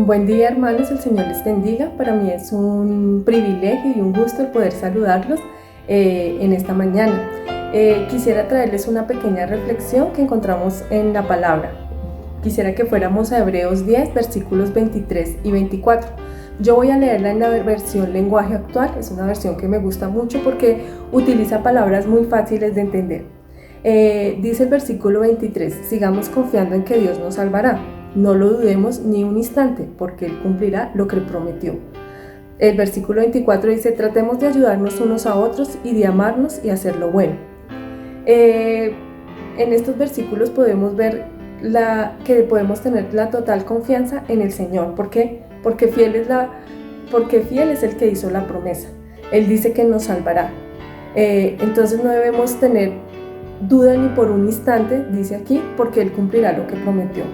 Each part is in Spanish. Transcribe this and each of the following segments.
Buen día, hermanos, el Señor les bendiga. Para mí es un privilegio y un gusto el poder saludarlos en esta mañana. Quisiera traerles una pequeña reflexión que encontramos en la palabra. Quisiera que fuéramos a Hebreos 10, versículos 23 y 24. Yo voy a leerla en la versión lenguaje actual. Es una versión que me gusta mucho porque utiliza palabras muy fáciles de entender. Dice el versículo 23: sigamos confiando en que Dios nos salvará. No lo dudemos ni un instante, porque Él cumplirá lo que prometió. El versículo 24 dice: tratemos de ayudarnos unos a otros y de amarnos y hacer lo bueno. En estos versículos podemos ver que podemos tener la total confianza en el Señor. ¿Por qué? Porque fiel es el que hizo la promesa. Él dice que nos salvará. Entonces no debemos tener duda ni por un instante, dice aquí, porque Él cumplirá lo que prometió.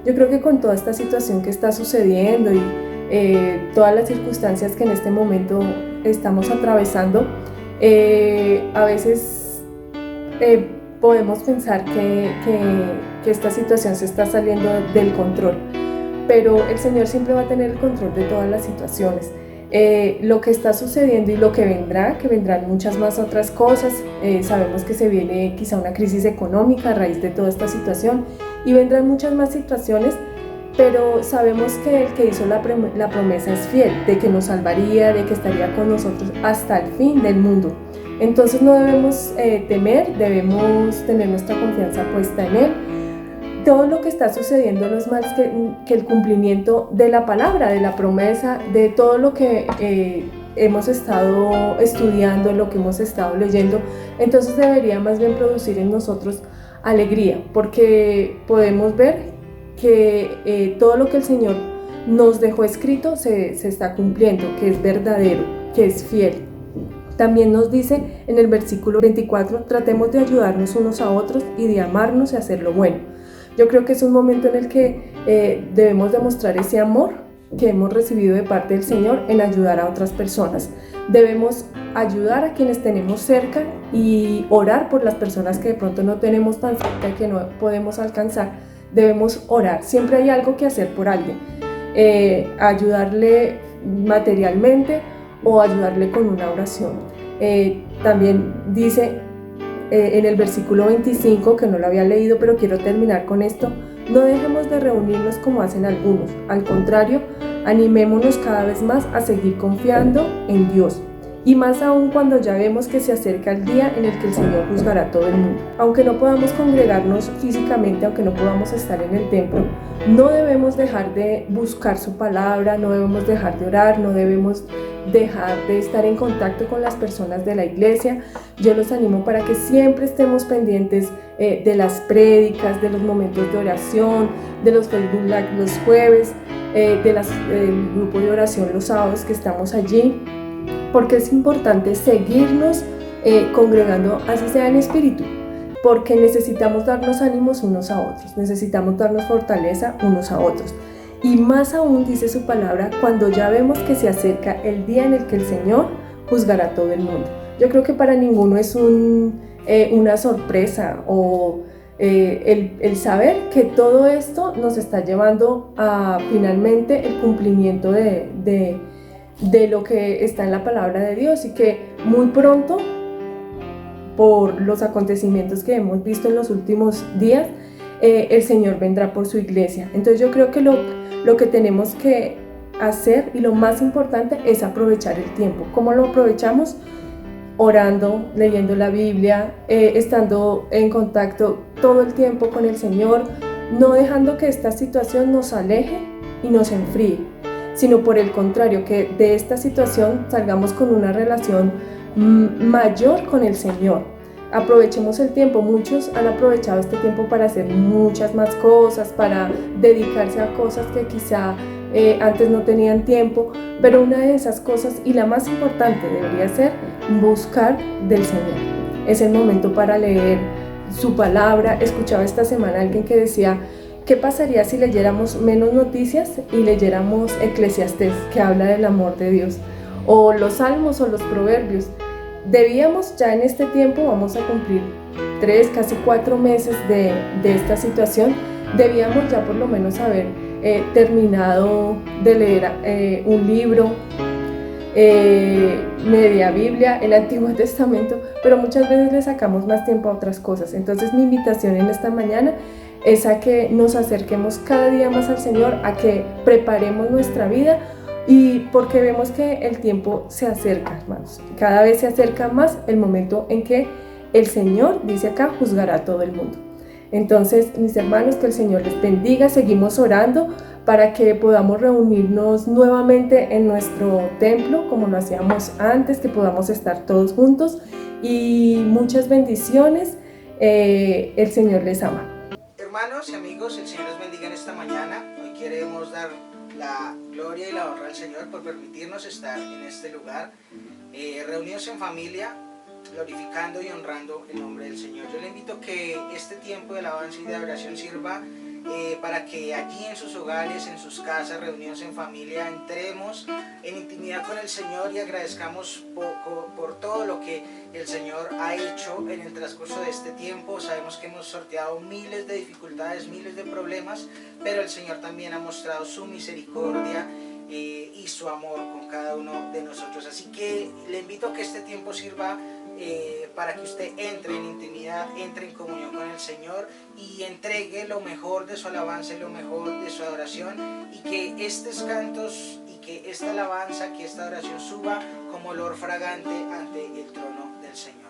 Yo creo que con toda esta situación que está sucediendo y todas las circunstancias que en este momento estamos atravesando, a veces podemos pensar que esta situación se está saliendo del control, pero el Señor siempre va a tener el control de todas las situaciones. Lo que está sucediendo y lo que vendrán muchas más otras cosas. Sabemos que se viene quizá una crisis económica a raíz de toda esta situación y vendrán muchas más situaciones, pero sabemos que el que hizo la promesa es fiel, de que nos salvaría, de que estaría con nosotros hasta el fin del mundo. Entonces no debemos temer, debemos tener nuestra confianza puesta en Él. Todo lo que está sucediendo no es más que el cumplimiento de la palabra, de la promesa, de todo lo que hemos estado estudiando, lo que hemos estado leyendo. Entonces debería más bien producir en nosotros alegría, porque podemos ver que todo lo que el Señor nos dejó escrito se está cumpliendo, que es verdadero, que es fiel. También nos dice en el versículo 24: tratemos de ayudarnos unos a otros y de amarnos y hacer lo bueno. Yo creo que es un momento en el que debemos demostrar ese amor que hemos recibido de parte del Señor en ayudar a otras personas. Debemos ayudar a quienes tenemos cerca y orar por las personas que de pronto no tenemos tan cerca y que no podemos alcanzar. Debemos orar. Siempre hay algo que hacer por alguien. Ayudarle materialmente o ayudarle con una oración. También dice en el versículo 25, que no lo había leído, pero quiero terminar con esto: no dejemos de reunirnos como hacen algunos. Al contrario, animémonos cada vez más a seguir confiando en Dios. Y más aún cuando ya vemos que se acerca el día en el que el Señor juzgará a todo el mundo. Aunque no podamos congregarnos físicamente, aunque no podamos estar en el templo, no debemos dejar de buscar su palabra, no debemos dejar de orar, no debemos dejar de estar en contacto con las personas de la iglesia. Yo los animo para que siempre estemos pendientes de las prédicas, de los momentos de oración, de los Facebook Live los jueves, del grupo de oración los sábados que estamos allí, porque es importante seguirnos congregando, así sea en espíritu, porque necesitamos darnos ánimos unos a otros, necesitamos darnos fortaleza unos a otros. Y más aún, dice su palabra, cuando ya vemos que se acerca el día en el que el Señor juzgará a todo el mundo. Yo creo que para ninguno es una sorpresa o el saber que todo esto nos está llevando a finalmente el cumplimiento de lo que está en la palabra de Dios, y que muy pronto, por los acontecimientos que hemos visto en los últimos días, el Señor vendrá por su iglesia. Entonces yo creo que lo que tenemos que hacer y lo más importante es aprovechar el tiempo. ¿Cómo lo aprovechamos? Orando, leyendo la Biblia, estando en contacto todo el tiempo con el Señor, no dejando que esta situación nos aleje y nos enfríe, sino por el contrario, que de esta situación salgamos con una relación mayor con el Señor. Aprovechemos el tiempo. Muchos han aprovechado este tiempo para hacer muchas más cosas, para dedicarse a cosas que quizá antes no tenían tiempo, pero una de esas cosas, y la más importante, debería ser buscar del Señor. Es el momento para leer su palabra. Escuchaba esta semana a alguien que decía: ¿qué pasaría si leyéramos menos noticias y leyéramos Eclesiastés, que habla del amor de Dios, o los Salmos o los Proverbios? Debíamos ya en este tiempo, vamos a cumplir 3, casi 4 meses de esta situación, debíamos ya por lo menos haber terminado de leer un libro, media Biblia, el Antiguo Testamento, pero muchas veces le sacamos más tiempo a otras cosas. Entonces mi invitación en esta mañana es a que nos acerquemos cada día más al Señor, a que preparemos nuestra vida, y porque vemos que el tiempo se acerca, hermanos. Cada vez se acerca más el momento en que el Señor, dice acá, juzgará a todo el mundo. Entonces, mis hermanos, que el Señor les bendiga. Seguimos orando para que podamos reunirnos nuevamente en nuestro templo como lo hacíamos antes, que podamos estar todos juntos, y muchas bendiciones. El Señor les ama. Hermanos y amigos, el Señor les bendiga en esta mañana. Hoy queremos dar la gloria y la honra al Señor por permitirnos estar en este lugar, reunidos en familia, glorificando y honrando el nombre del Señor. Yo le invito a que este tiempo de alabanza y de oración sirva para que allí en sus hogares, en sus casas, reunidos en familia, entremos en intimidad con el Señor y agradezcamos por todo lo que el Señor ha hecho en el transcurso de este tiempo. Sabemos que hemos sorteado miles de dificultades, miles de problemas, pero el Señor también ha mostrado su misericordia y su amor con cada uno de nosotros. Así que le invito a que este tiempo sirva para que usted entre en intimidad, entre en comunión con el Señor y entregue lo mejor de su alabanza y lo mejor de su adoración, y que estos cantos y que esta alabanza, que esta adoración suba como olor fragante ante el trono del Señor.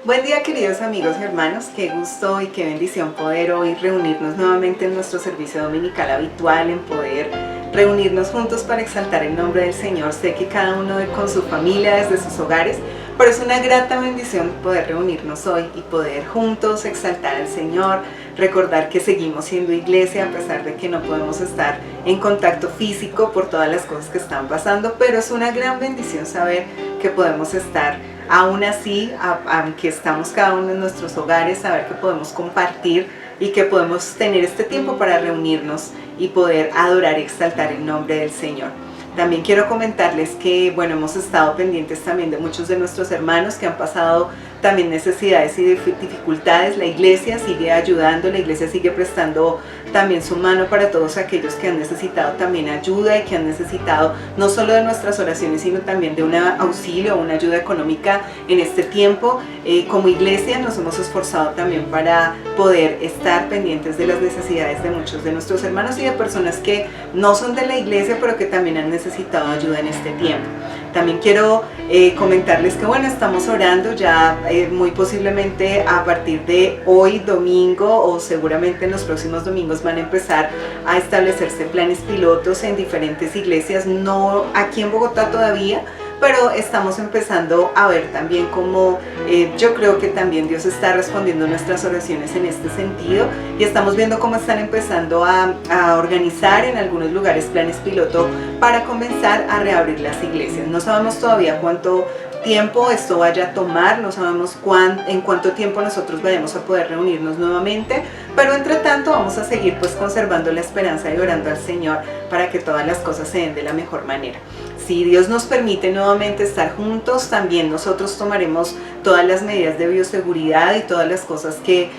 Buen día, queridos amigos y hermanos, qué gusto y qué bendición poder hoy reunirnos nuevamente en nuestro servicio dominical habitual, en poder reunirnos juntos para exaltar el nombre del Señor. Sé que cada uno con su familia desde sus hogares, pero es una grata bendición poder reunirnos hoy y poder juntos exaltar al Señor, recordar que seguimos siendo iglesia a pesar de que no podemos estar en contacto físico por todas las cosas que están pasando, pero es una gran bendición saber que podemos estar aún así, aunque estamos cada uno en nuestros hogares, saber que podemos compartir y que podemos tener este tiempo para reunirnos y poder adorar y exaltar el nombre del Señor. También quiero comentarles que, bueno, hemos estado pendientes también de muchos de nuestros hermanos que han pasado también necesidades y dificultades. La iglesia sigue ayudando, la iglesia sigue prestando también su mano para todos aquellos que han necesitado también ayuda y que han necesitado no solo de nuestras oraciones, sino también de un auxilio, una ayuda económica en este tiempo. Como iglesia nos hemos esforzado también para poder estar pendientes de las necesidades de muchos de nuestros hermanos y de personas que no son de la iglesia, pero que también han necesitado ayuda en este tiempo. También quiero comentarles que, bueno, estamos orando ya muy posiblemente a partir de hoy domingo, o seguramente en los próximos domingos van a empezar a establecerse planes pilotos en diferentes iglesias, no aquí en Bogotá todavía, pero estamos empezando a ver también cómo yo creo que también Dios está respondiendo nuestras oraciones en este sentido, y estamos viendo cómo están empezando a organizar en algunos lugares planes piloto para comenzar a reabrir las iglesias. No sabemos todavía cuánto tiempo esto vaya a tomar, no sabemos en cuánto tiempo nosotros vayamos a poder reunirnos nuevamente, pero entre tanto vamos a seguir pues conservando la esperanza y orando al Señor para que todas las cosas se den de la mejor manera. Si Dios nos permite nuevamente estar juntos, también nosotros tomaremos todas las medidas de bioseguridad y todas las cosas que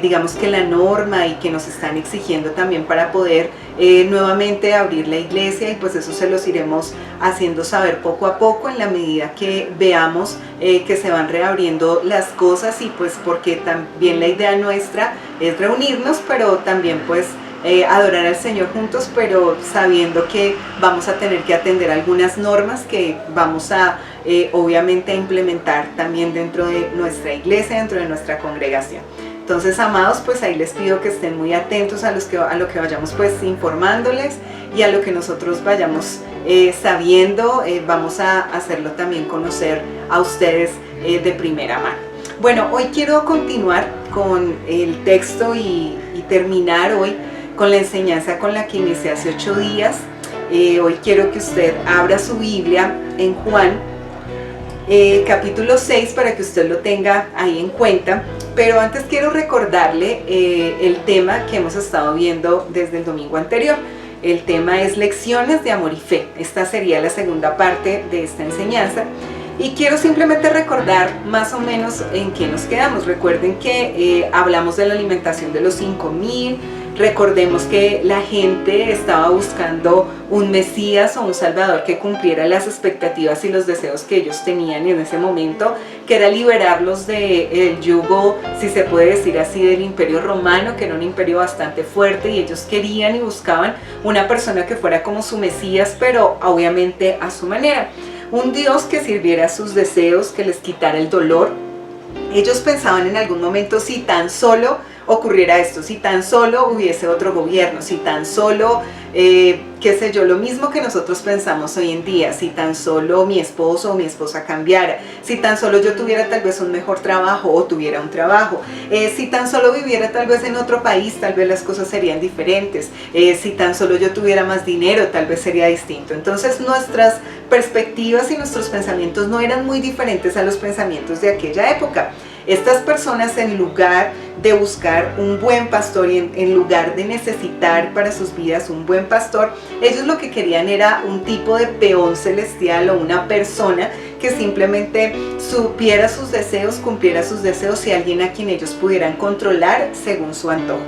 digamos que la norma y que nos están exigiendo también para poder nuevamente abrir la iglesia, y pues eso se los iremos haciendo saber poco a poco en la medida que veamos que se van reabriendo las cosas, y pues porque también la idea nuestra es reunirnos, pero también pues adorar al Señor juntos, pero sabiendo que vamos a tener que atender algunas normas que vamos a obviamente a implementar también dentro de nuestra iglesia, dentro de nuestra congregación. Entonces, amados, pues ahí les pido que estén muy atentos a lo que vayamos pues informándoles, y a lo que nosotros vayamos sabiendo, vamos a hacerlo también conocer a ustedes de primera mano. Bueno, hoy quiero continuar con el texto y terminar hoy con la enseñanza con la que inicié hace 8 días. Hoy quiero que usted abra su Biblia en Juan, capítulo 6, para que usted lo tenga ahí en cuenta. Pero antes quiero recordarle el tema que hemos estado viendo desde el domingo anterior. El tema es lecciones de amor y fe. Esta sería la segunda parte de esta enseñanza. Y quiero simplemente recordar más o menos en qué nos quedamos. Recuerden que hablamos de la alimentación de los 5,000. Recordemos que la gente estaba buscando un Mesías o un Salvador que cumpliera las expectativas y los deseos que ellos tenían en ese momento, que era liberarlos del yugo, si se puede decir así, del Imperio Romano, que era un imperio bastante fuerte, y ellos querían y buscaban una persona que fuera como su Mesías, pero obviamente a su manera. Un Dios que sirviera a sus deseos, que les quitara el dolor. Ellos pensaban en algún momento, si tan solo ocurriera esto, si tan solo hubiese otro gobierno, si tan solo, qué sé yo, lo mismo que nosotros pensamos hoy en día, si tan solo mi esposo o mi esposa cambiara, si tan solo yo tuviera tal vez un mejor trabajo o tuviera un trabajo, si tan solo viviera tal vez en otro país, tal vez las cosas serían diferentes, si tan solo yo tuviera más dinero, tal vez sería distinto. Entonces nuestras perspectivas y nuestros pensamientos no eran muy diferentes a los pensamientos de aquella época. Estas personas, en lugar de buscar un buen pastor y en lugar de necesitar para sus vidas un buen pastor, ellos lo que querían era un tipo de peón celestial, o una persona que simplemente supiera sus deseos, cumpliera sus deseos, y alguien a quien ellos pudieran controlar según su antojo.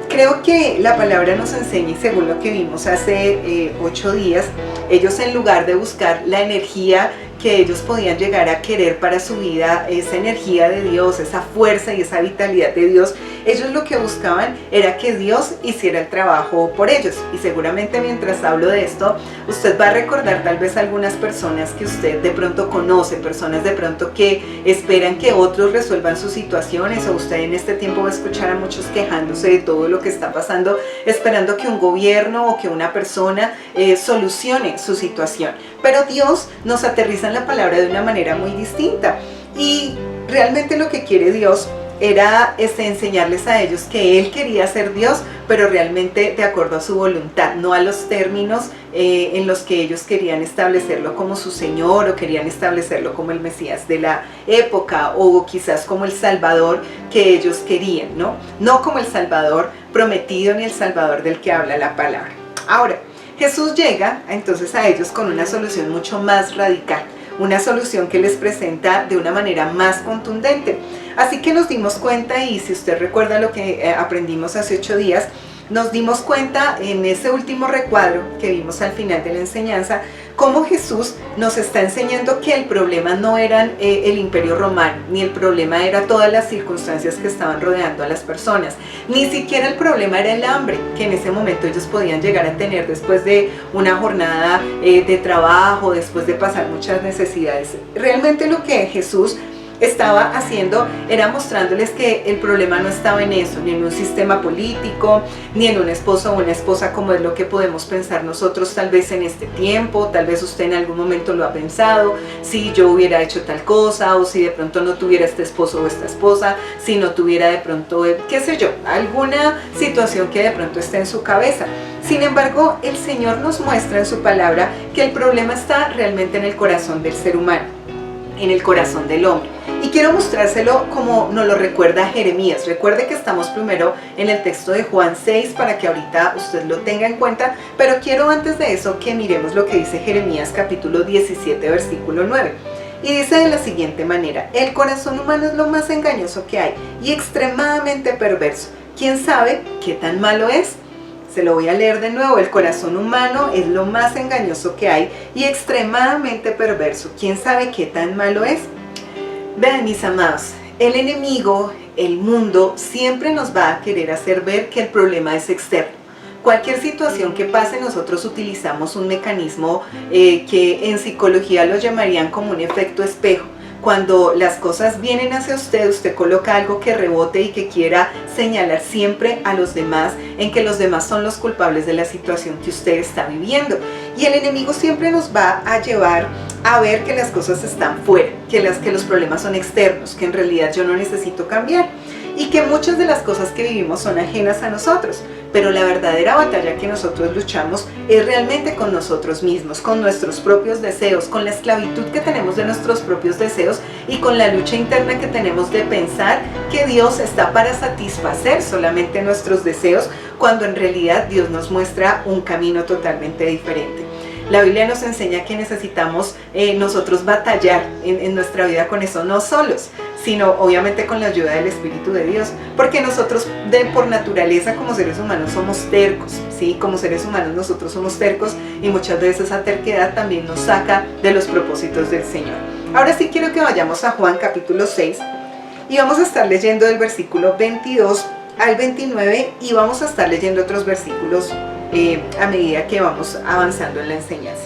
Creo que la palabra nos enseña, y según lo que vimos hace 8 días, ellos, en lugar de buscar la energía que ellos podían llegar a querer para su vida, esa energía de Dios, esa fuerza y esa vitalidad de Dios, Ellos lo que buscaban era que Dios hiciera el trabajo por ellos. Y seguramente mientras hablo de esto, usted va a recordar tal vez algunas personas que usted de pronto conoce, personas de pronto que esperan que otros resuelvan sus situaciones, o usted en este tiempo va a escuchar a muchos quejándose de todo lo que está pasando, esperando que un gobierno o que una persona solucione su situación. Pero Dios nos aterriza en la palabra de una manera muy distinta, y realmente lo que quiere Dios era enseñarles a ellos que Él quería ser Dios, pero realmente de acuerdo a su voluntad, no a los términos en los que ellos querían establecerlo como su Señor, o querían establecerlo como el Mesías de la época, o quizás como el Salvador que ellos querían, no como el Salvador prometido ni el Salvador del que habla la palabra. Ahora, Jesús llega entonces a ellos con una solución mucho más radical, una solución que les presenta de una manera más contundente. Así que nos dimos cuenta, y si usted recuerda lo que aprendimos hace 8 días, nos dimos cuenta en ese último recuadro que vimos al final de la enseñanza, cómo Jesús nos está enseñando que el problema no era el Imperio Romano, ni el problema era todas las circunstancias que estaban rodeando a las personas, ni siquiera el problema era el hambre que en ese momento ellos podían llegar a tener después de una jornada de trabajo, después de pasar muchas necesidades. Realmente lo que Jesús estaba haciendo era mostrándoles que el problema no estaba en eso, ni en un sistema político, ni en un esposo o una esposa, como es lo que podemos pensar nosotros tal vez en este tiempo. Tal vez usted en algún momento lo ha pensado: si yo hubiera hecho tal cosa, o si de pronto no tuviera este esposo o esta esposa, si no tuviera de pronto, qué sé yo, alguna situación que de pronto esté en su cabeza. Sin embargo, el Señor nos muestra en su palabra que el problema está realmente en el corazón del ser humano, en el corazón del hombre. Y quiero mostrárselo como nos lo recuerda Jeremías. Recuerde que estamos primero en el texto de Juan 6 para que ahorita usted lo tenga en cuenta, pero quiero antes de eso que miremos lo que dice Jeremías capítulo 17 versículo 9. Y dice de la siguiente manera: el corazón humano es lo más engañoso que hay y extremadamente perverso. ¿Quién sabe qué tan malo es? Se lo voy a leer de nuevo: el corazón humano es lo más engañoso que hay y extremadamente perverso. ¿Quién sabe qué tan malo es? Vean, mis amados, el enemigo, el mundo, siempre nos va a querer hacer ver que el problema es externo. Cualquier situación que pase, nosotros utilizamos un mecanismo que en psicología lo llamarían como un efecto espejo. Cuando las cosas vienen hacia usted, usted coloca algo que rebote y que quiera señalar siempre a los demás en que los demás son los culpables de la situación que usted está viviendo. Y el enemigo siempre nos va a llevar a ver que las cosas están fuera, que los problemas son externos, que en realidad yo no necesito cambiar, y que muchas de las cosas que vivimos son ajenas a nosotros. Pero la verdadera batalla que nosotros luchamos es realmente con nosotros mismos, con nuestros propios deseos, con la esclavitud que tenemos de nuestros propios deseos, y con la lucha interna que tenemos de pensar que Dios está para satisfacer solamente nuestros deseos, cuando en realidad Dios nos muestra un camino totalmente diferente. La Biblia nos enseña que necesitamos nosotros batallar en nuestra vida con eso, no solos, sino obviamente con la ayuda del Espíritu de Dios, porque nosotros por naturaleza como seres humanos somos tercos, ¿sí? Como seres humanos nosotros somos tercos, y muchas veces esa terquedad también nos saca de los propósitos del Señor. Ahora sí quiero que vayamos a Juan capítulo 6, y vamos a estar leyendo del versículo 22 al 29, y vamos a estar leyendo otros versículos a medida que vamos avanzando en la enseñanza.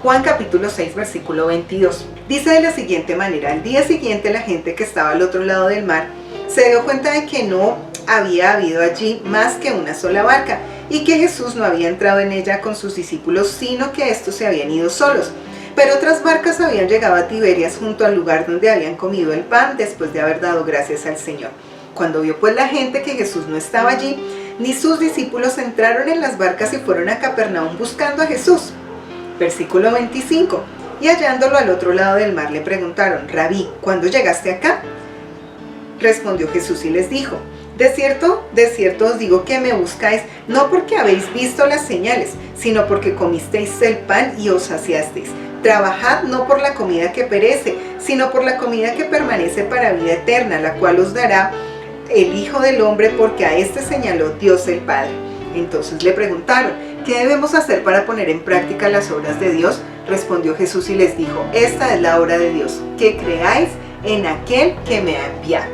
Juan capítulo 6 versículo 22 dice de la siguiente manera: al día siguiente la gente que estaba al otro lado del mar se dio cuenta de que no había habido allí más que una sola barca, y que Jesús no había entrado en ella con sus discípulos, sino que estos se habían ido solos. Pero otras barcas habían llegado a Tiberias, junto al lugar donde habían comido el pan después de haber dado gracias al Señor. Cuando vio pues la gente que Jesús no estaba allí, ni sus discípulos, entraron en las barcas y fueron a Capernaum buscando a Jesús. Versículo 25. Y hallándolo al otro lado del mar le preguntaron: Rabí, ¿cuándo llegaste acá? Respondió Jesús y les dijo: de cierto os digo que me buscáis, no porque habéis visto las señales, sino porque comisteis el pan y os saciasteis. Trabajad no por la comida que perece, sino por la comida que permanece para vida eterna, la cual os dará el Hijo del Hombre, porque a este señaló Dios el Padre. Entonces le preguntaron: ¿qué debemos hacer para poner en práctica las obras de Dios? Respondió Jesús y les dijo: esta es la obra de Dios, que creáis en aquel que me ha enviado.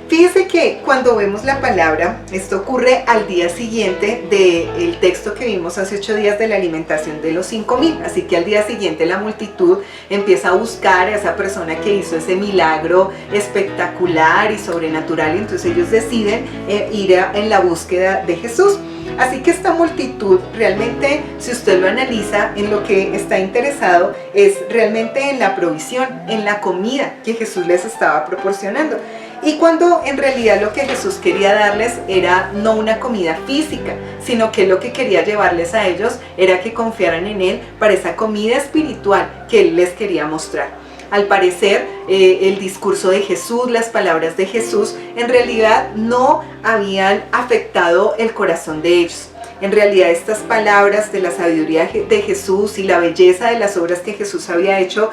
Fíjese que cuando vemos la palabra, esto ocurre al día siguiente del texto que vimos hace 8 días de la alimentación de los 5,000. Así que al día siguiente la multitud empieza a buscar a esa persona que hizo ese milagro espectacular y sobrenatural, y entonces ellos deciden ir en la búsqueda de Jesús. Así que esta multitud realmente, si usted lo analiza, en lo que está interesado es realmente en la provisión, en la comida que Jesús les estaba proporcionando. Y cuando en realidad lo que Jesús quería darles era no una comida física, sino que lo que quería llevarles a ellos era que confiaran en Él para esa comida espiritual que Él les quería mostrar. Al parecer, el discurso de Jesús, las palabras de Jesús, en realidad no habían afectado el corazón de ellos. En realidad estas palabras de la sabiduría de Jesús y la belleza de las obras que Jesús había hecho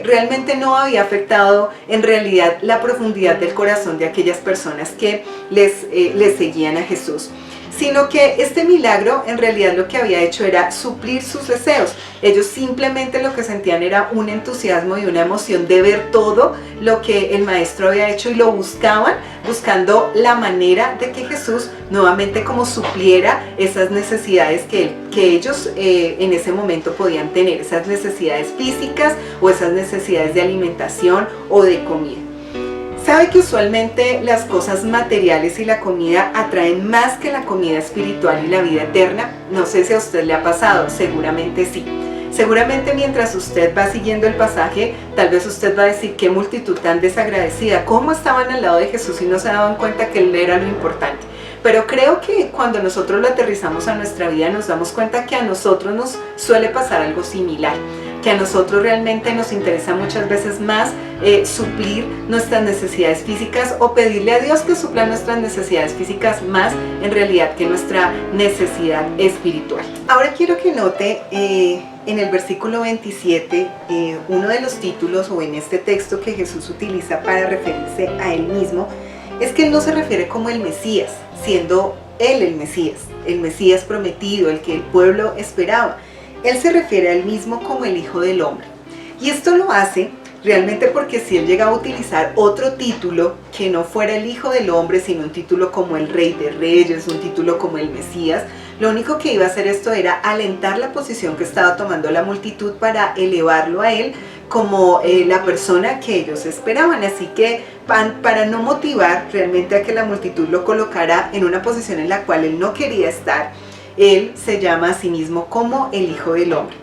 realmente no había afectado en realidad la profundidad del corazón de aquellas personas que les seguían a Jesús, sino que este milagro en realidad lo que había hecho era suplir sus deseos. Ellos simplemente lo que sentían era un entusiasmo y una emoción de ver todo lo que el maestro había hecho, y lo buscaban, buscando la manera de que Jesús nuevamente como supliera esas necesidades que ellos en ese momento podían tener, esas necesidades físicas o esas necesidades de alimentación o de comida. ¿Sabe que usualmente las cosas materiales y la comida atraen más que la comida espiritual y la vida eterna? No sé si a usted le ha pasado, seguramente sí. Seguramente mientras usted va siguiendo el pasaje, tal vez usted va a decir: qué multitud tan desagradecida, cómo estaban al lado de Jesús y no se daban cuenta que Él era lo importante. Pero creo que cuando nosotros lo aterrizamos a nuestra vida, nos damos cuenta que a nosotros nos suele pasar algo similar, que a nosotros realmente nos interesa muchas veces más suplir nuestras necesidades físicas, o pedirle a Dios que supla nuestras necesidades físicas más en realidad que nuestra necesidad espiritual. Ahora quiero que note en el versículo 27 uno de los títulos, o en este texto que Jesús utiliza para referirse a Él mismo, es que Él no se refiere como el Mesías, siendo Él el Mesías prometido, el que el pueblo esperaba. Él se refiere a Él mismo como el Hijo del Hombre. Y esto lo hace realmente porque si Él llega a utilizar otro título que no fuera el Hijo del Hombre, sino un título como el Rey de Reyes, un título como el Mesías, lo único que iba a hacer esto era alentar la posición que estaba tomando la multitud para elevarlo a Él como la persona que ellos esperaban. Así que para no motivar realmente a que la multitud lo colocara en una posición en la cual Él no quería estar, Él se llama a sí mismo como el Hijo del Hombre.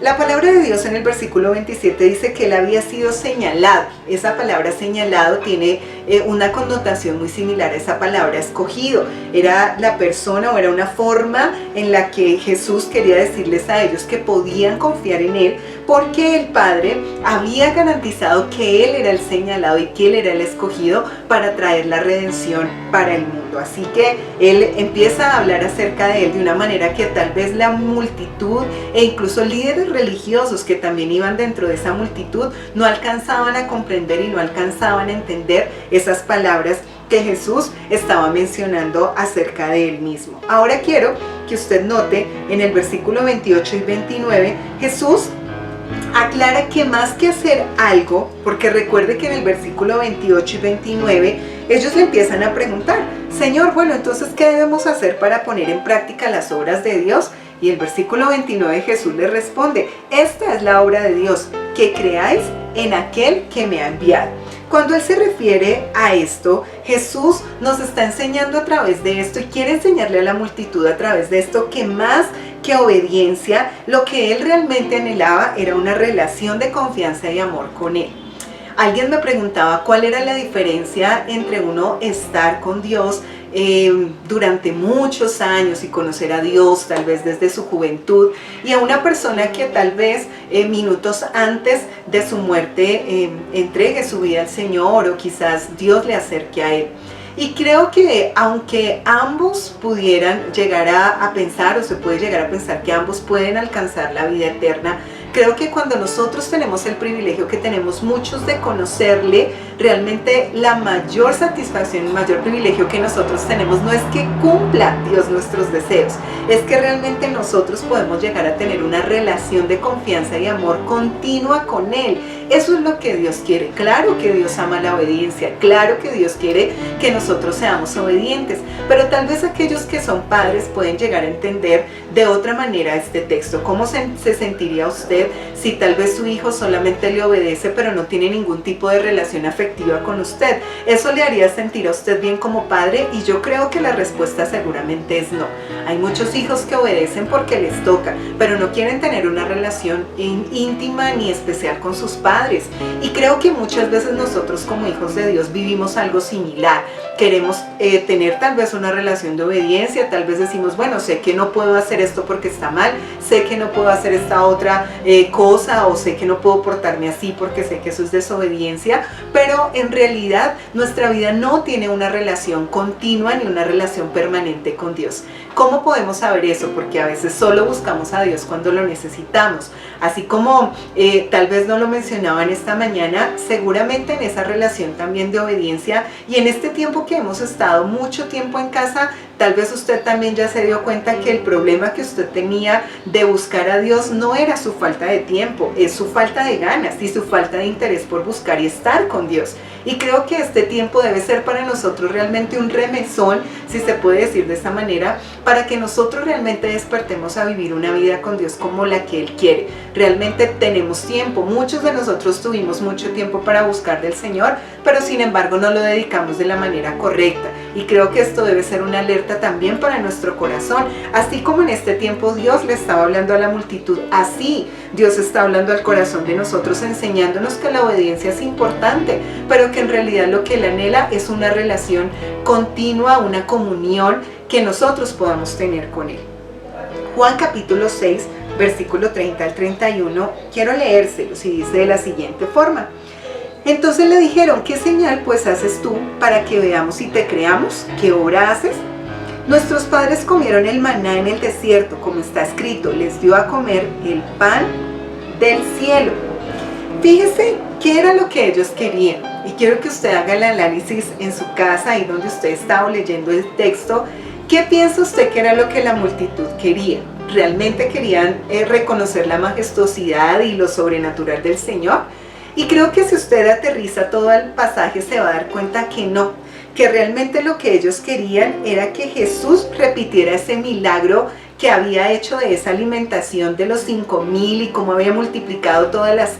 La palabra de Dios en el versículo 27 dice que Él había sido señalado. Esa palabra señalado tiene una connotación muy similar a esa palabra escogido. Era la persona, o era una forma en la que Jesús quería decirles a ellos que podían confiar en Él, porque el Padre había garantizado que Él era el señalado y que Él era el escogido para traer la redención para el mundo. Así que Él empieza a hablar acerca de Él de una manera que tal vez la multitud e incluso líderes religiosos que también iban dentro de esa multitud no alcanzaban a comprender y no alcanzaban a entender esas palabras que Jesús estaba mencionando acerca de Él mismo. Ahora quiero que usted note en el versículo 28 y 29, Jesús aclara que más que hacer algo, porque recuerde que en el versículo 28 y 29 ellos le empiezan a preguntar: Señor, bueno, entonces ¿qué debemos hacer para poner en práctica las obras de Dios? Y el versículo 29 Jesús les responde: esta es la obra de Dios, que creáis en aquel que me ha enviado. Cuando Él se refiere a esto, Jesús nos está enseñando a través de esto, y quiere enseñarle a la multitud a través de esto, que más que obediencia, lo que Él realmente anhelaba era una relación de confianza y amor con Él. Alguien me preguntaba cuál era la diferencia entre uno estar con Dios durante muchos años y conocer a Dios tal vez desde su juventud, y a una persona que tal vez minutos antes de su muerte entregue su vida al Señor, o quizás Dios le acerque a Él. Y creo que aunque ambos pudieran llegar a pensar, o se puede llegar a pensar que ambos pueden alcanzar la vida eterna, Creo que cuando nosotros tenemos el privilegio que tenemos muchos de conocerle, realmente la mayor satisfacción, el mayor privilegio que nosotros tenemos no es que cumpla Dios nuestros deseos, es que realmente nosotros podemos llegar a tener una relación de confianza y amor continua con Él. Eso es lo que Dios quiere. Claro que Dios ama la obediencia, claro que Dios quiere que nosotros seamos obedientes, pero tal vez aquellos que son padres pueden llegar a entender de otra manera este texto. ¿Cómo se sentiría usted si tal vez su hijo solamente le obedece pero no tiene ningún tipo de relación afectiva con usted? ¿Eso le haría sentir a usted bien como padre? Y yo creo que la respuesta seguramente es no. Hay muchos hijos que obedecen porque les toca, pero no quieren tener una relación íntima ni especial con sus padres. Y creo que muchas veces nosotros como hijos de Dios vivimos algo similar. Queremos tener tal vez una relación de obediencia, tal vez decimos, bueno, sé que no puedo hacer esto porque está mal, sé que no puedo hacer esta otra cosa, o sé que no puedo portarme así porque sé que eso es desobediencia, pero en realidad nuestra vida no tiene una relación continua ni una relación permanente con Dios. ¿Cómo podemos saber eso? Porque a veces solo buscamos a Dios cuando lo necesitamos. Así como tal vez no lo mencionaban esta mañana, seguramente en esa relación también de obediencia y en este tiempo que hemos estado mucho tiempo en casa, tal vez usted también ya se dio cuenta que el problema que usted tenía de buscar a Dios no era su falta de tiempo, es su falta de ganas y su falta de interés por buscar y estar con Dios. Y creo que este tiempo debe ser para nosotros realmente un remesón, si se puede decir de esta manera, para que nosotros realmente despertemos a vivir una vida con Dios como la que Él quiere. Realmente tenemos tiempo, muchos de nosotros tuvimos mucho tiempo para buscar del Señor, pero sin embargo no lo dedicamos de la manera correcta. Y creo que esto debe ser una alerta también para nuestro corazón. Así como en este tiempo Dios le estaba hablando a la multitud, así Dios está hablando al corazón de nosotros, enseñándonos que la obediencia es importante, pero que en realidad lo que Él anhela es una relación continua, una comunión que nosotros podamos tener con Él. Juan capítulo 6, versículo 30 al 31, quiero leérselos y dice de la siguiente forma. Entonces le dijeron, ¿qué señal pues haces tú para que veamos y te creamos? ¿Qué obra haces? Nuestros padres comieron el maná en el desierto, como está escrito, les dio a comer el pan del cielo. Fíjese qué era lo que ellos querían. Y quiero que usted haga el análisis en su casa, ahí donde usted estaba leyendo el texto. ¿Qué piensa usted que era lo que la multitud quería? ¿Realmente querían reconocer la majestuosidad y lo sobrenatural del Señor? Y creo que si usted aterriza todo el pasaje se va a dar cuenta que no, que realmente lo que ellos querían era que Jesús repitiera ese milagro que había hecho de esa alimentación de los 5,000 y cómo había multiplicado todas las,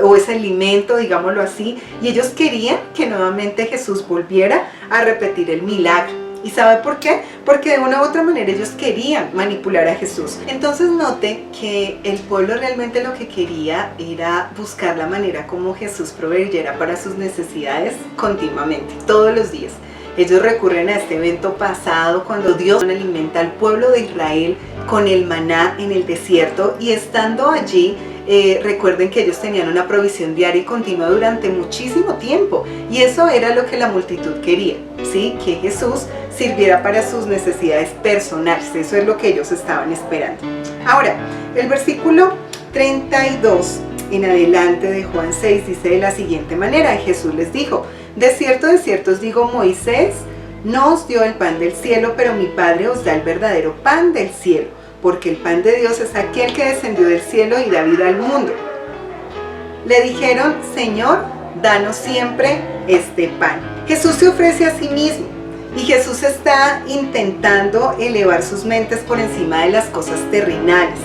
o ese alimento, digámoslo así, y ellos querían que nuevamente Jesús volviera a repetir el milagro. ¿Y sabe por qué? Porque de una u otra manera ellos querían manipular a Jesús. Entonces note que el pueblo realmente lo que quería era buscar la manera como Jesús proveyera para sus necesidades continuamente, todos los días. Ellos recurren a este evento pasado cuando Dios alimenta al pueblo de Israel con el maná en el desierto y estando allí, recuerden que ellos tenían una provisión diaria y continua durante muchísimo tiempo y eso era lo que la multitud quería, ¿sí? Que Jesús sirviera para sus necesidades personales, eso es lo que ellos estaban esperando. Ahora, el versículo 32 en adelante de Juan 6 dice de la siguiente manera, Jesús les dijo, de cierto os digo, Moisés no os dio el pan del cielo, pero mi Padre os da el verdadero pan del cielo, porque el pan de Dios es aquel que descendió del cielo y da vida al mundo. Le dijeron, Señor, danos siempre este pan. Jesús se ofrece a sí mismo y Jesús está intentando elevar sus mentes por encima de las cosas terrenales,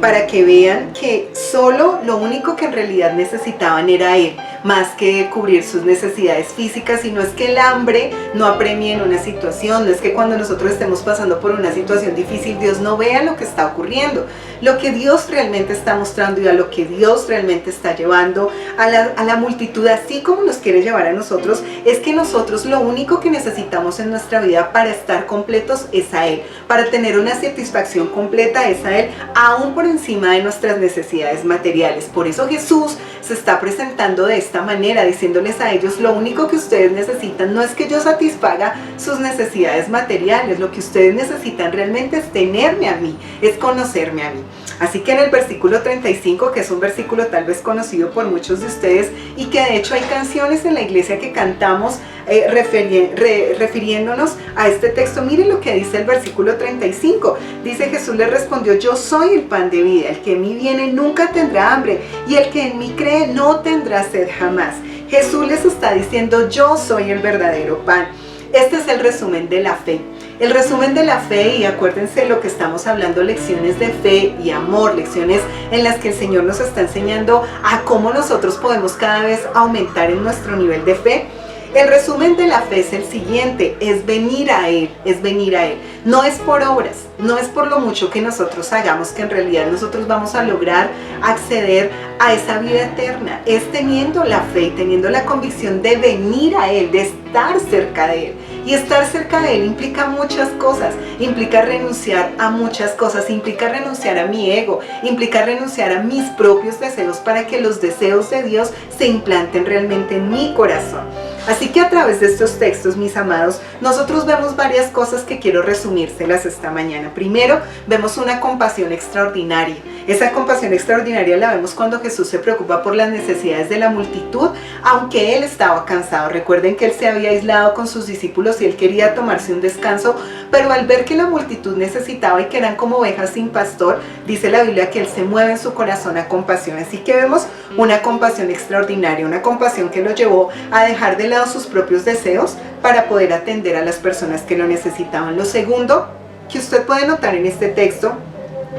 para que vean que solo lo único que en realidad necesitaban era Él, más que cubrir sus necesidades físicas. Y no es que el hambre no apremie en una situación, no es que cuando nosotros estemos pasando por una situación difícil Dios no vea lo que está ocurriendo. Lo que Dios realmente está mostrando y a lo que Dios realmente está llevando a la multitud, así como nos quiere llevar a nosotros, es que nosotros lo único que necesitamos en nuestra vida para estar completos es a Él, para tener una satisfacción completa es a Él, aún por encima de nuestras necesidades materiales. Por eso Jesús se está presentando de esta manera, diciéndoles a ellos, lo único que ustedes necesitan no es que yo satisfaga sus necesidades materiales, lo que ustedes necesitan realmente es tenerme a mí, es conocerme a mí. Así que en el versículo 35, que es un versículo tal vez conocido por muchos de ustedes y que de hecho hay canciones en la iglesia que cantamos refiriéndonos a este texto, miren lo que dice el versículo 35. Dice: Jesús le respondió: yo soy el pan de vida, el que en mí viene nunca tendrá hambre, y el que en mí cree no tendrá sed jamás. Jesús les está diciendo: yo soy el verdadero pan. Este es el resumen de la fe. El resumen de la fe, y acuérdense lo que estamos hablando, lecciones de fe y amor, lecciones en las que el Señor nos está enseñando a cómo nosotros podemos cada vez aumentar en nuestro nivel de fe. El resumen de la fe es el siguiente: es venir a Él, es venir a Él. No es por obras, no es por lo mucho que nosotros hagamos que en realidad nosotros vamos a lograr acceder a esa vida eterna. Es teniendo la fe y teniendo la convicción de venir a Él, de estar cerca de Él. Y estar cerca de Él implica muchas cosas, implica renunciar a muchas cosas, implica renunciar a mi ego, implica renunciar a mis propios deseos para que los deseos de Dios se implanten realmente en mi corazón. Así que a través de estos textos, mis amados, nosotros vemos varias cosas que quiero resumírselas esta mañana. Primero, vemos una compasión extraordinaria. Esa compasión extraordinaria la vemos cuando Jesús se preocupa por las necesidades de la multitud, aunque Él estaba cansado. Recuerden que Él se había aislado con sus discípulos y Él quería tomarse un descanso, pero al ver que la multitud necesitaba y que eran como ovejas sin pastor, dice la Biblia que Él se mueve en su corazón a compasión. Así que vemos una compasión extraordinaria, una compasión que lo llevó a dejar de lado sus propios deseos para poder atender a las personas que lo necesitaban. Lo segundo que usted puede notar en este texto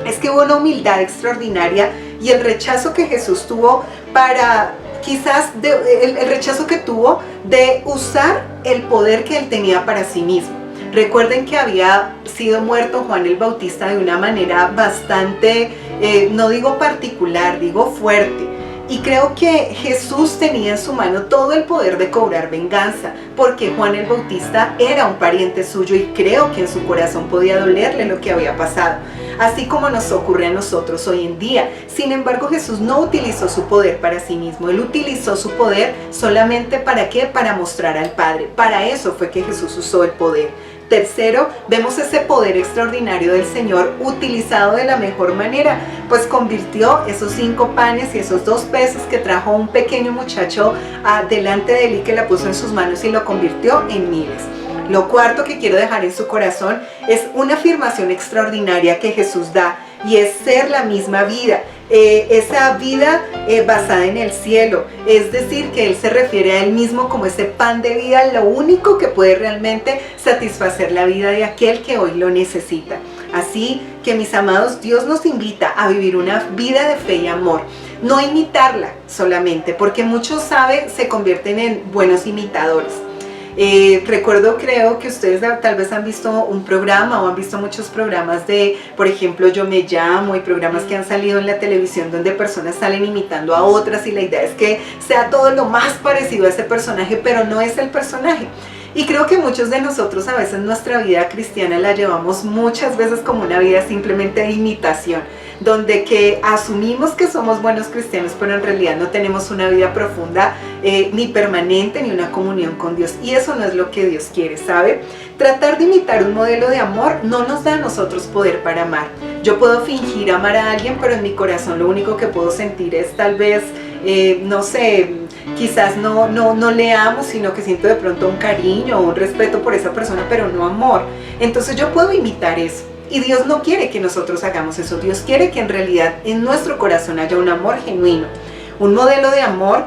es que hubo una humildad extraordinaria y el rechazo que Jesús tuvo para, quizás el rechazo que tuvo de usar el poder que Él tenía para sí mismo. Recuerden que había sido muerto Juan el Bautista de una manera bastante, no digo particular, digo fuerte. Y creo que Jesús tenía en su mano todo el poder de cobrar venganza, porque Juan el Bautista era un pariente suyo y creo que en su corazón podía dolerle lo que había pasado, así como nos ocurre a nosotros hoy en día. Sin embargo, Jesús no utilizó su poder para sí mismo, Él utilizó su poder solamente ¿para qué? Para mostrar al Padre. Para eso fue que Jesús usó el poder. Tercero, vemos ese poder extraordinario del Señor utilizado de la mejor manera, pues convirtió esos 5 panes y esos 2 peces que trajo un pequeño muchacho delante de Él y que la puso en sus manos y lo convirtió en miles. Lo cuarto que quiero dejar en su corazón es una afirmación extraordinaria que Jesús da, y es ser la misma vida. Esa vida basada en el cielo, es decir, que Él se refiere a Él mismo como ese pan de vida, lo único que puede realmente satisfacer la vida de aquel que hoy lo necesita. Así que, mis amados, Dios nos invita a vivir una vida de fe y amor, no imitarla solamente, porque muchos se convierten en buenos imitadores. Creo que ustedes tal vez han visto un programa o han visto muchos programas de, por ejemplo, Yo Me Llamo, y programas que han salido en la televisión donde personas salen imitando a otras, y la idea es que sea todo lo más parecido a ese personaje, pero no es el personaje. Y creo que muchos de nosotros a veces nuestra vida cristiana la llevamos muchas veces como una vida simplemente de imitación, donde que asumimos que somos buenos cristianos, pero en realidad no tenemos una vida profunda, ni permanente, ni una comunión con Dios. Y eso no es lo que Dios quiere, ¿sabe? Tratar de imitar un modelo de amor no nos da a nosotros poder para amar. Yo puedo fingir amar a alguien, pero en mi corazón lo único que puedo sentir es tal vez, no sé, quizás no le amo, sino que siento de pronto un cariño o un respeto por esa persona, pero no amor. Entonces yo puedo imitar eso. Y Dios no quiere que nosotros hagamos eso. Dios quiere que en realidad en nuestro corazón haya un amor genuino. Un modelo de amor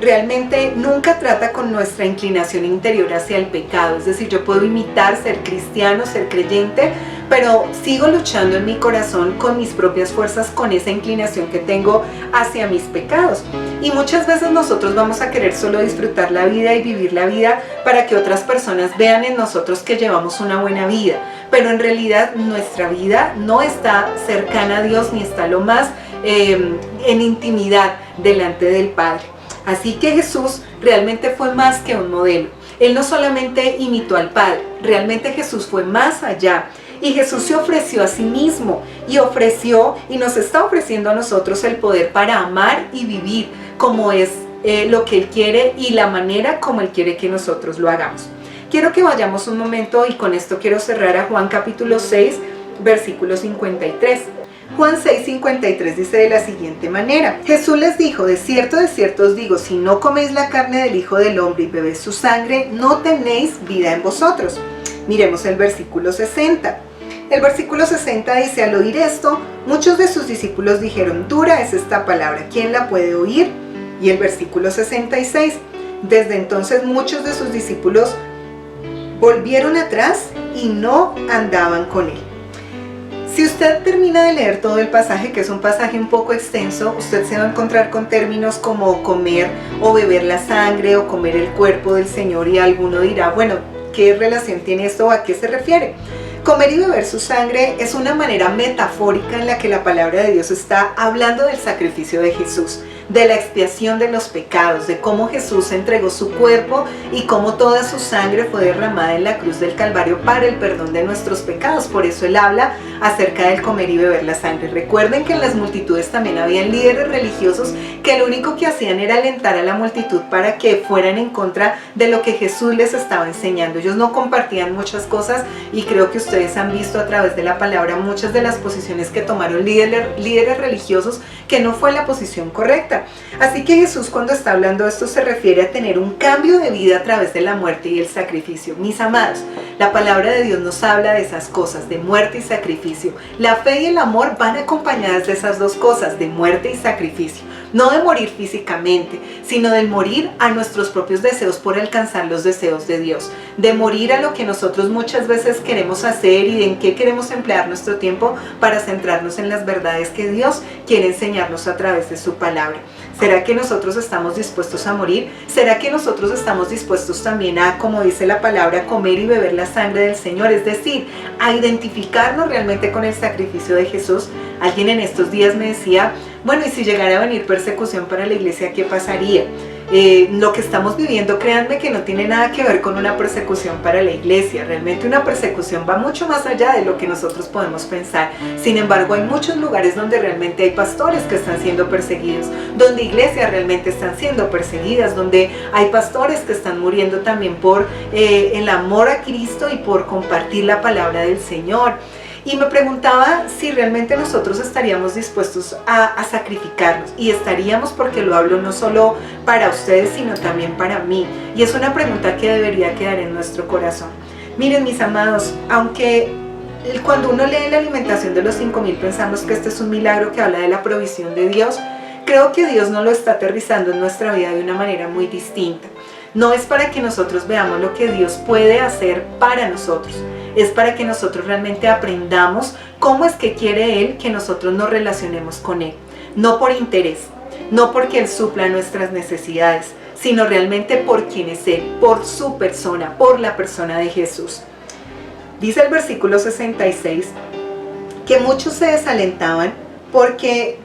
realmente nunca trata con nuestra inclinación interior hacia el pecado. Es decir, yo puedo imitar, ser cristiano, ser creyente, pero sigo luchando en mi corazón con mis propias fuerzas, con esa inclinación que tengo hacia mis pecados. Y muchas veces nosotros vamos a querer solo disfrutar la vida y vivir la vida para que otras personas vean en nosotros que llevamos una buena vida. Pero en realidad nuestra vida no está cercana a Dios, ni está lo más en intimidad delante del Padre. Así que Jesús realmente fue más que un modelo. Él no solamente imitó al Padre, realmente Jesús fue más allá. Y Jesús se ofreció a sí mismo y ofreció y nos está ofreciendo a nosotros el poder para amar y vivir como es lo que Él quiere y la manera como Él quiere que nosotros lo hagamos. Quiero que vayamos un momento, y con esto quiero cerrar, a Juan capítulo 6, versículo 53. Juan 6:53 dice de la siguiente manera: Jesús les dijo, de cierto os digo, si no coméis la carne del Hijo del Hombre y bebéis su sangre, no tenéis vida en vosotros. Miremos el versículo 60. El versículo 60 dice: al oír esto, muchos de sus discípulos dijeron, dura es esta palabra, ¿quién la puede oír? Y el versículo 66, desde entonces muchos de sus discípulos volvieron atrás y no andaban con él. Si usted termina de leer todo el pasaje, que es un pasaje un poco extenso, usted se va a encontrar con términos como comer o beber la sangre o comer el cuerpo del Señor, y alguno dirá, bueno, ¿qué relación tiene esto o a qué se refiere? Comer y beber su sangre es una manera metafórica en la que la palabra de Dios está hablando del sacrificio de Jesús, de la expiación de los pecados, de cómo Jesús entregó su cuerpo y cómo toda su sangre fue derramada en la cruz del Calvario para el perdón de nuestros pecados. Por eso él habla acerca del comer y beber la sangre. Recuerden que en las multitudes también habían líderes religiosos que lo único que hacían era alentar a la multitud para que fueran en contra de lo que Jesús les estaba enseñando. Ellos no compartían muchas cosas, y creo que ustedes han visto a través de la palabra muchas de las posiciones que tomaron líderes religiosos, que no fue la posición correcta. Así que Jesús, cuando está hablando de esto, se refiere a tener un cambio de vida a través de la muerte y el sacrificio. Mis amados, la palabra de Dios nos habla de esas cosas, de muerte y sacrificio. La fe y el amor van acompañadas de esas dos cosas, de muerte y sacrificio. No de morir físicamente, sino de morir a nuestros propios deseos por alcanzar los deseos de Dios. De morir a lo que nosotros muchas veces queremos hacer y en qué queremos emplear nuestro tiempo para centrarnos en las verdades que Dios quiere enseñarnos a través de su palabra. ¿Será que nosotros estamos dispuestos a morir? ¿Será que nosotros estamos dispuestos también a, como dice la palabra, comer y beber la sangre del Señor? Es decir, a identificarnos realmente con el sacrificio de Jesús. Alguien en estos días me decía, bueno, y si llegara a venir persecución para la iglesia, ¿qué pasaría? Lo que estamos viviendo, créanme que no tiene nada que ver con una persecución para la iglesia. Realmente una persecución va mucho más allá de lo que nosotros podemos pensar. Sin embargo, hay muchos lugares donde realmente hay pastores que están siendo perseguidos, donde iglesias realmente están siendo perseguidas, donde hay pastores que están muriendo también por el amor a Cristo y por compartir la palabra del Señor. Y me preguntaba si realmente nosotros estaríamos dispuestos a sacrificarnos, y estaríamos, porque lo hablo no solo para ustedes, sino también para mí, y es una pregunta que debería quedar en nuestro corazón. Miren, mis amados, aunque cuando uno lee la alimentación de los 5,000 pensamos que este es un milagro que habla de la provisión de Dios, creo que Dios no lo está aterrizando en nuestra vida de una manera muy distinta. No es para que nosotros veamos lo que Dios puede hacer para nosotros, es para que nosotros realmente aprendamos cómo es que quiere Él que nosotros nos relacionemos con Él. No por interés, no porque Él supla nuestras necesidades, sino realmente por quién es Él, por su persona, por la persona de Jesús. Dice el versículo 66 que muchos se desalentaban porque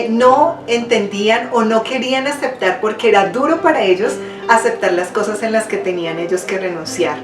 no entendían o no querían aceptar, porque era duro para ellos aceptar las cosas en las que tenían ellos que renunciar.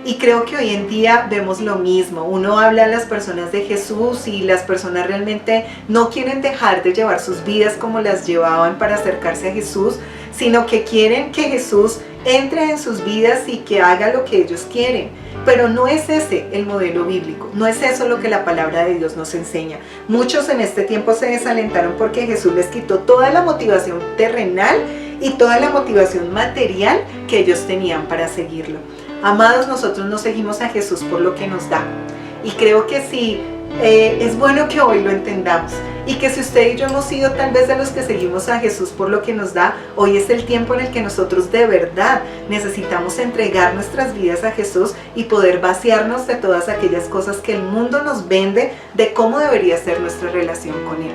Y creo que hoy en día vemos lo mismo. Uno habla a las personas de Jesús y las personas realmente no quieren dejar de llevar sus vidas como las llevaban para acercarse a Jesús, sino que quieren que Jesús entre en sus vidas y que haga lo que ellos quieren. Pero no es ese el modelo bíblico, no es eso lo que la palabra de Dios nos enseña. Muchos en este tiempo se desalentaron porque Jesús les quitó toda la motivación terrenal y toda la motivación material que ellos tenían para seguirlo. Amados, nosotros no seguimos a Jesús por lo que nos da. Y creo que sí, es bueno que hoy lo entendamos. Y que si usted y yo hemos sido tal vez de los que seguimos a Jesús por lo que nos da, hoy es el tiempo en el que nosotros de verdad necesitamos entregar nuestras vidas a Jesús y poder vaciarnos de todas aquellas cosas que el mundo nos vende de cómo debería ser nuestra relación con Él.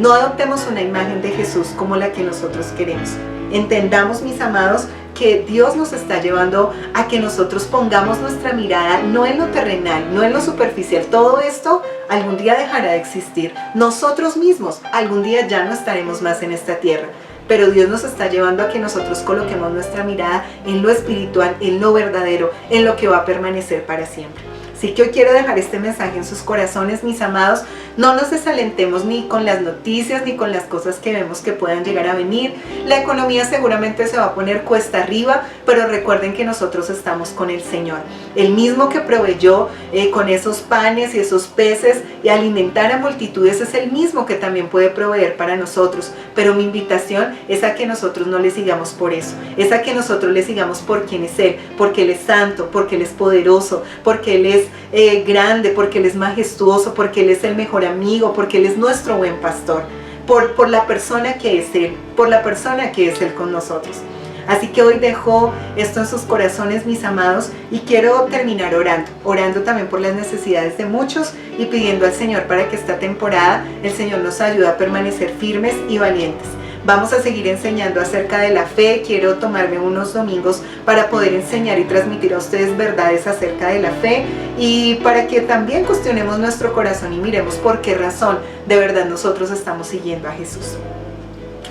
No adoptemos una imagen de Jesús como la que nosotros queremos. Entendamos, mis amados, que Dios nos está llevando a que nosotros pongamos nuestra mirada no en lo terrenal, no en lo superficial. Todo esto algún día dejará de existir. Nosotros mismos algún día ya no estaremos más en esta tierra. Pero Dios nos está llevando a que nosotros coloquemos nuestra mirada en lo espiritual, en lo verdadero, en lo que va a permanecer para siempre. Así que hoy quiero dejar este mensaje en sus corazones, mis amados. No nos desalentemos ni con las noticias ni con las cosas que vemos que puedan llegar a venir. La economía seguramente se va a poner cuesta arriba, pero recuerden que nosotros estamos con el Señor. El mismo que proveyó con esos panes y esos peces y alimentar a multitudes es el mismo que también puede proveer para nosotros. Pero mi invitación es a que nosotros no le sigamos por eso, es a que nosotros le sigamos por quien es Él, porque Él es santo, porque Él es poderoso, porque Él es grande, porque Él es majestuoso, porque Él es el mejor amigo, porque Él es nuestro buen pastor, por la persona que es Él, por la persona que es Él con nosotros. Así que hoy dejo esto en sus corazones, mis amados, y quiero terminar orando también por las necesidades de muchos y pidiendo al Señor para que esta temporada el Señor nos ayude a permanecer firmes y valientes. Vamos a seguir enseñando acerca de la fe. Quiero tomarme unos domingos para poder enseñar y transmitir a ustedes verdades acerca de la fe y para que también cuestionemos nuestro corazón y miremos por qué razón de verdad nosotros estamos siguiendo a Jesús.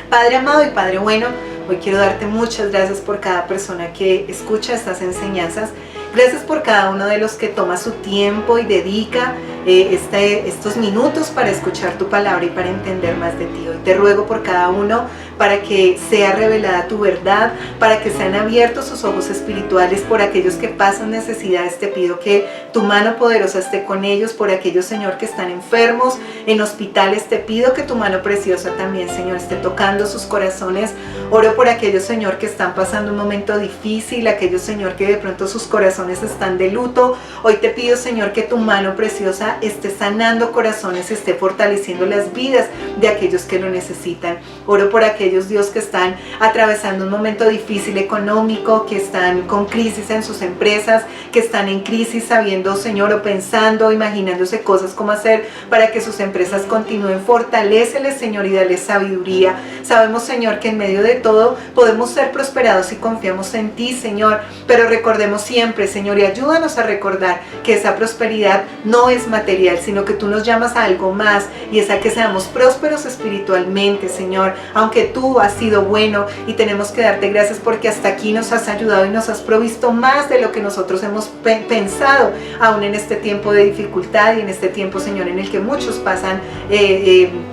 Padre amado y Padre bueno, hoy quiero darte muchas gracias por cada persona que escucha estas enseñanzas. Gracias por cada uno de los que toma su tiempo y dedica estos minutos para escuchar tu palabra y para entender más de ti. Hoy te ruego por cada uno para que sea revelada tu verdad, para que sean abiertos sus ojos espirituales por aquellos que pasan necesidades. Te pido que tu mano poderosa esté con ellos, por aquellos, Señor, que están enfermos en hospitales. Te pido que tu mano preciosa también, Señor, esté tocando sus corazones. Oro por aquellos, Señor, que están pasando un momento difícil, aquellos, Señor, que de pronto sus corazones están de luto. Hoy te pido, Señor, que tu mano preciosa esté sanando corazones, esté fortaleciendo las vidas de aquellos que lo necesitan. Oro por aquellos, Dios, que están atravesando un momento difícil económico, que están con crisis en sus empresas, que están en crisis sabiendo, Señor, o pensando, imaginándose cosas como hacer para que sus empresas continúen. Fortaléceles, Señor, y dale sabiduría. Sabemos, Señor, que en medio de todo podemos ser prosperados y confiamos en ti, Señor, pero recordemos siempre, Señor, y ayúdanos a recordar que esa prosperidad no es material, sino que tú nos llamas a algo más, y es a que seamos prósperos espiritualmente, Señor, aunque tú has sido bueno y tenemos que darte gracias porque hasta aquí nos has ayudado y nos has provisto más de lo que nosotros hemos pensado, aún en este tiempo de dificultad y en este tiempo, Señor, en el que muchos pasan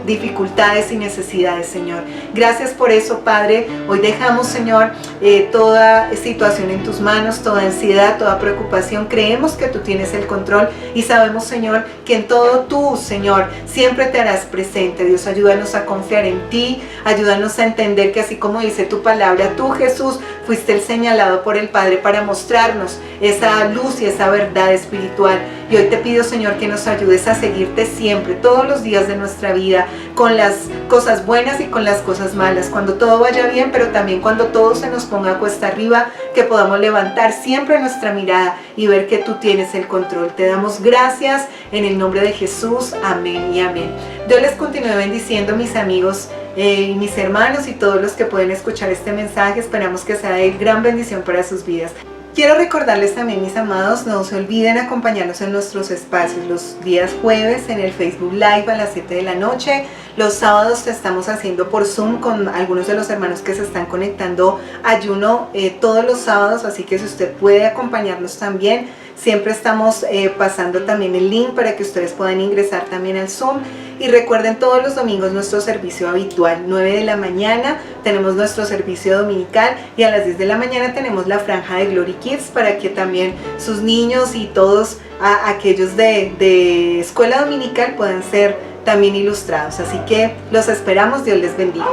dificultades y necesidades, Señor. Gracias por eso, Padre. Hoy dejamos, Señor, toda situación en tus manos, toda ansiedad, toda preocupación. Creemos que tú tienes el control y sabemos, Señor, que en todo tú, Señor, siempre te harás presente. Dios, ayúdanos a confiar en ti, ayúdanos a entender que así como dice tu palabra, tú, Jesús, fuiste el señalado por el Padre para mostrarnos esa luz y esa verdad espiritual. Y hoy te pido, Señor, que nos ayudes a seguirte siempre, todos los días de nuestra vida, con las cosas buenas y con las cosas malas, cuando todo vaya bien, pero también cuando todo se nos ponga cuesta arriba, que podamos levantar siempre nuestra mirada y ver que tú tienes el control. Te damos gracias en el nombre de Jesús. Amén y amén. Dios les continúe bendiciendo, mis amigos y mis hermanos y todos los que pueden escuchar este mensaje. Esperamos que sea de gran bendición para sus vidas. Quiero recordarles también, mis amados, no se olviden acompañarnos en nuestros espacios los días jueves en el Facebook Live a las 7 de la noche. Los sábados estamos haciendo por Zoom con algunos de los hermanos que se están conectando ayuno todos los sábados, así que si usted puede acompañarnos también, siempre estamos pasando también el link para que ustedes puedan ingresar también al Zoom. Y recuerden, todos los domingos nuestro servicio habitual, 9 de la mañana tenemos nuestro servicio dominical y a las 10 de la mañana tenemos la franja de Glory Kids para que también sus niños y todos aquellos de escuela dominical puedan ser también ilustrados. Así que los esperamos. Dios les bendiga.